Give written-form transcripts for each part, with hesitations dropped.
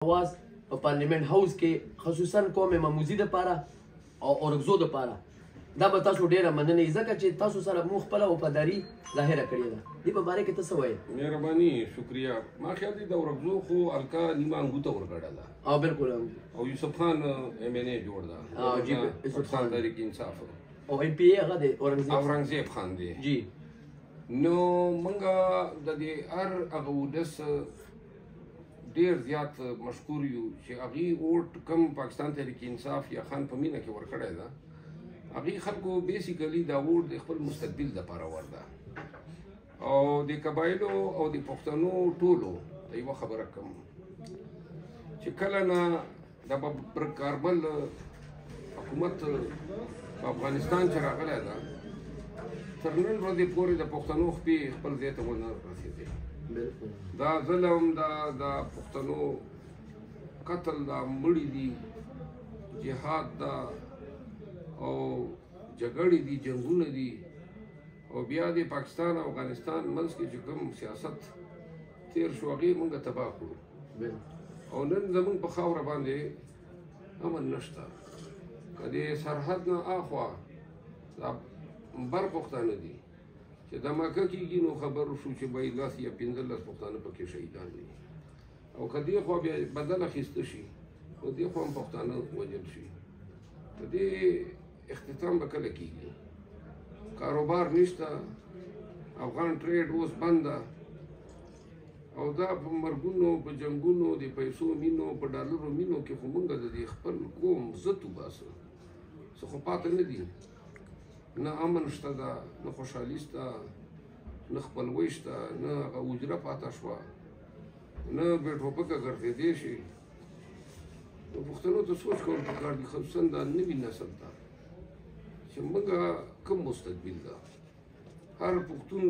اواز په پارلیمنت هاوس کې خصوصا قوم مموزي دپاره او اورګزو دپاره دا به تاسو ډېره مننه ځکه چې تاسو سره مو خپله وفاداري ظاهره کړې ده. دې په باره کې ته څه وایې؟ مهرباني شکریه. ما خیال دی د اورګزو خو الکا نیمه انګوته ورګډله او بالکل او یوسف خان ایم ان ای جوړ ده جی یوسف خان تحریک انصاف او ایم پی ای هغه دی اورنګزیب خان دی جی. نو موږ د دې هر هغه ولس ډېر زیات مشکور یو چې هغې ووټ کم پاکستان تحریک انصاف یا خان په مینه کې ورکړی ده هغې خلکو بیسیکلي دا ووټ د خپل مستقبل دپاره ورده او د قبایلو او د پښتنو ټولو ته یوه خبره کوم چې کله نه د کاربل حکومت په افغانستان چې راغلی ده تر نن ورځې پورې د پښتنو خپې خپل ځای ته ونه رسېدې. دا ظلم د پښتنو قتل دا مړي دي جهاد دا او جګړې دي جنګونه دي او بیا د پاکستان او افغانستان منځ کې چې کوم سیاست تیر شو هغې موږ تباه کړو او نن زموږ په خاوره باندې امن نشته. که د سرحد نه اخوا دا بر پښتانه دي چې دماکه کېږي نو خبر شو چې به 10 یا 15 پښتانه پکې شهیدان دي او که دې خوا بیا بدل اخیسته شي نو دې خوا هم پښتانه وژل شي. د دې اختتام به کله کېږي؟ کاروبار نشته، افغان ټریډ اوس بند ده او دا په مرګونو په جنګونو د پیسو مینو په ډالرو مینو کې خو موږ د دې خپل قوم عزت وباسو څه خو پاته نه دي. نه امن شته ده، نه خوشحالي شته، نه خپلوۍ شته، نه هغه اجره پاته شوه، نه بې ټوپکه ګرځېدی شي. نو پښتنو ته سوچ کول پکار دي خصوصا د نوي نسل ته چې موږ کوم مستقبل ده. هر پښتون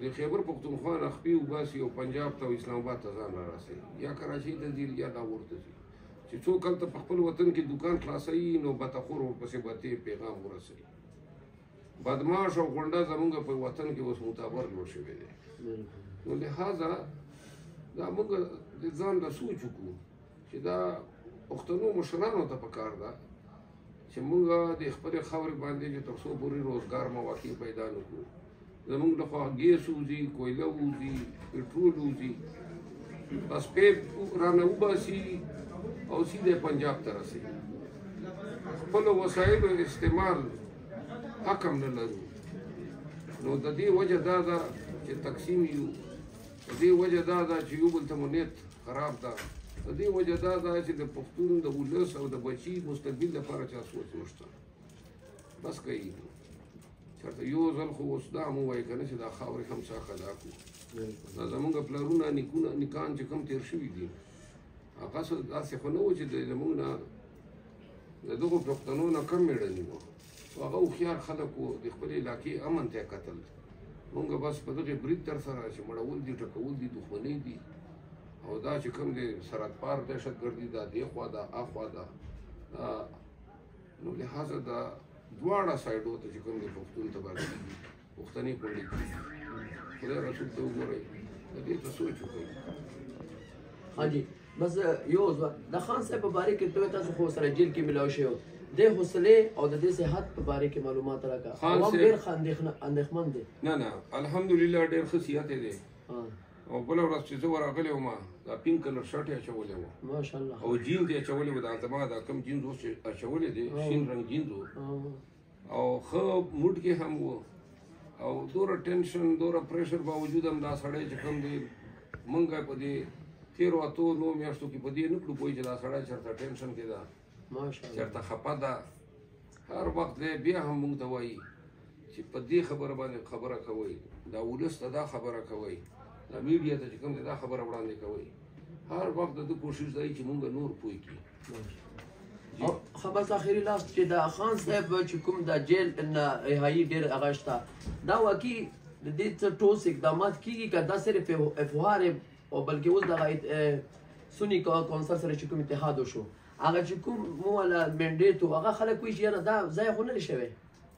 د خیبر پښتونخوا نه خپې وباسي او پنجاب ته او اسلام آباد ته ځان رارسوي یا کراچۍ ته ځي یا لاهور ته ځي چې څوک هلته په خپل وطن کې دوکان خلاصوي نو بتخور ورپسې بتې پیغام ورسوي. بدماش او غونډه زمونږ په وطن کې اوس معتبر جوړ شوی دی. نو لہذا دا موږ د ځان له سوچ وکړو چې دا پښتنو مشرانو ته پکار ده چې موږ د خپلې خاورې باندې چې تر څو پورې روزګار مواقع پیدا نه کړو. زموږ لخوا ګیس وځي، کویله وځي، پټرول وځي، بس پیپ رانه وباسي او سیده پنجاب ته رسوي. خپلو وسایلو استعمال حق هم نه لرو. نو د دې وجه دا ده چې تقسیم یو، د دې وجه دا ده چې یو بل ته مو نیت خراب ده، د دې وجه دا ده چې د پښتون د ولس او د بچي مستقبل لپاره چا سوچ نشته. بس کوي چېرته یو ځل خو اوس دا مو وایي که نه چې دا خاورې هم څه ادا کړو. دا زمونږ پلرونه نیکان چې کوم تېر شوي دي هغه داسې خو نه و چې زمونږ نه د دغو پښتنو نه کم مېړني وو. هغه هوښیار خلک وو، د خپلې علاقې امن ته یې کتل. مونږ بس په دغې برید تر سره چې مړول دي، ټکول دي، دښمنۍ دي او دا چې کوم دی سرحد پار دهشتګردي دا دې خوا ده اخوا ده. نو لحاظه دا دواړه سایډو ته چې کوم دی پښتون تباه کېږي، پښتنې کونډې کېږي. خدای رسول ته وګورئ، د دې ته سوچ وکړئ. ها جی بس یو د خان صاحب په باره کې ته تاسو خو سره جیل کې ملاو شوی و، د حوصلې او د دې صحت په باره کې معلومات راکړه. عوام ډېر اندېښمن دي. نه الحمدلله ډېر ښه صحت یې دی او بله ورځ چې زه ورغلی وم دا پینک کلر شرټ یې اچولی و ماشاءالله او جینز یې اچولی و. دا زما دا کوم جینز اوس چې اچولی دی شین رنګ جینز و او ښه موډ کې هم و او دوره ټینشن دوره پریشر باوجود هم دا سړی چې کوم دی موږ په دې تېرو اتو نو میاشتو کې په دې نه کړو پوه چې دا سړی چېرته ټینشن کې ده، چېرته خفه ده. هر وخت دی بیا هم موږ ته وایي چې په دې خبره باندې خبره کوئ، دا ولس ته دا خبره کوئ، دا میډیا ته چې کوم دی دا خبره وړاندې کوئ. هر وخت د ده کوشش دی چې موږ نور پوه کړي. ښه بس اخري لاس چې د خان صاحب چې کوم د جیل نه رهایي ډېر هغه شته، دا واقعي د دې څه ټوس اقدامات کېږي که دا صرف افوار او بلکې اوس دغه سني کونسل سره چې کوم اتحاد وشو هغه چې کوم مو والا منډیټ و هغه خلک وایي چې یاره دا ځای خو نه دی شوی.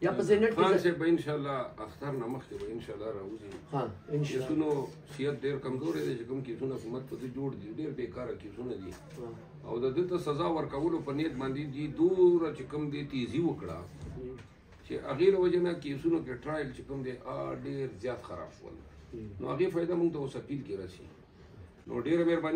یا په سینټ خان کې صاحب به ان شاء الله اختر نه مخکې به ان شاء الله راوځي. ها ان شاء الله کیسونو صحت ډېر کمزورې دی چې کوم کیسونه حکومت په دې جوړ دي ډېر بیکاره کیسونه دي او د دې ته سزا ورکولو په نیت باندې دي دوره چې کوم دی تیزی وکړه چې هغې له وجې نه کیسونو کې ټرایل چې کوم دی ډېر زیات خراب شول نو هغې فایده موږ ته اوس اپیل کې رسي. نو ډېره مهرباني